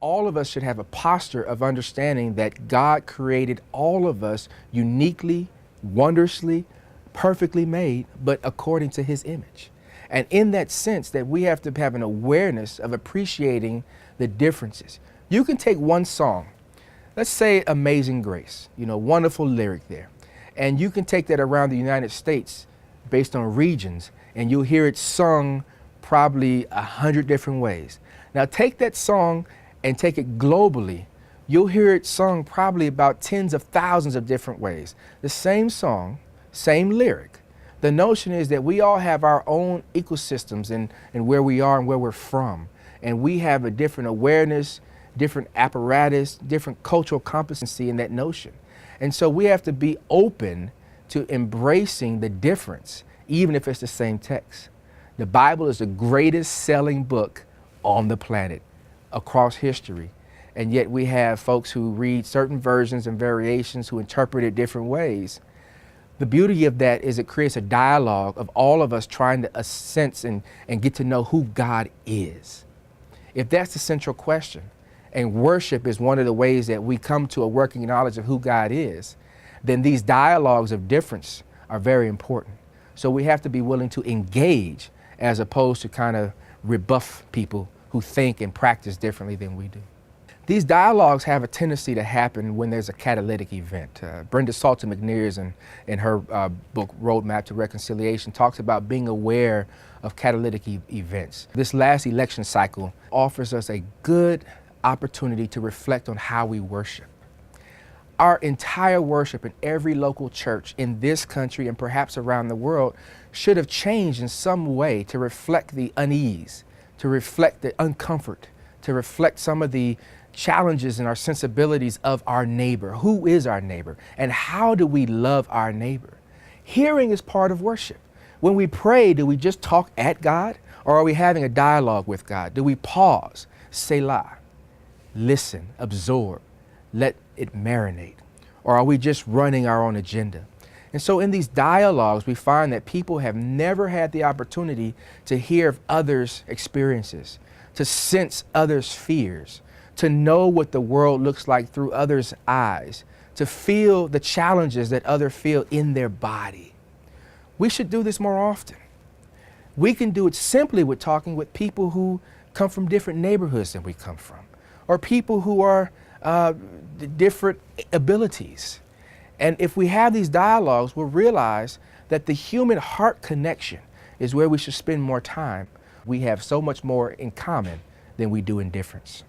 All of us should have a posture of understanding that God created all of us uniquely, wondrously, perfectly made, but according to his image. And in that sense that we have to have an awareness of appreciating the differences. You can take one song, let's say Amazing Grace, wonderful lyric there. And you can take that around the United States based on regions, and you'll hear it sung probably 100 different ways. Now take that song and take it globally, you'll hear it sung probably about tens of thousands of different ways. The same song, same lyric. The notion is that we all have our own ecosystems and where we are and where we're from. And we have a different awareness, different apparatus, different cultural competency in that notion. And so we have to be open to embracing the difference, even if it's the same text. The Bible is the greatest selling book on the planet across history. And yet we have folks who read certain versions and variations who interpret it different ways. The beauty of that is it creates a dialogue of all of us trying to sense and get to know who God is. If that's the central question, and worship is one of the ways that we come to a working knowledge of who God is, then these dialogues of difference are very important. So we have to be willing to engage as opposed to kind of rebuff people who think and practice differently than we do. These dialogues have a tendency to happen when there's a catalytic event. Brenda Salter McNears in her book, Roadmap to Reconciliation, talks about being aware of catalytic events. This last election cycle offers us a good opportunity to reflect on how we worship. Our entire worship in every local church in this country and perhaps around the world should have changed in some way to reflect the unease, to reflect the uncomfort, to reflect some of the challenges and our sensibilities of our neighbor. Who is our neighbor? And how do we love our neighbor? Hearing is part of worship. When we pray, do we just talk at God, or are we having a dialogue with God? Do we pause, selah, listen, absorb, let it marinate? Or are we just running our own agenda? And so in these dialogues, we find that people have never had the opportunity to hear of others' experiences, to sense others' fears, to know what the world looks like through others' eyes, to feel the challenges that others feel in their body. We should do this more often. We can do it simply with talking with people who come from different neighborhoods than we come from, or people who are different abilities. And if we have these dialogues, we'll realize that the human heart connection is where we should spend more time. We have so much more in common than we do in difference.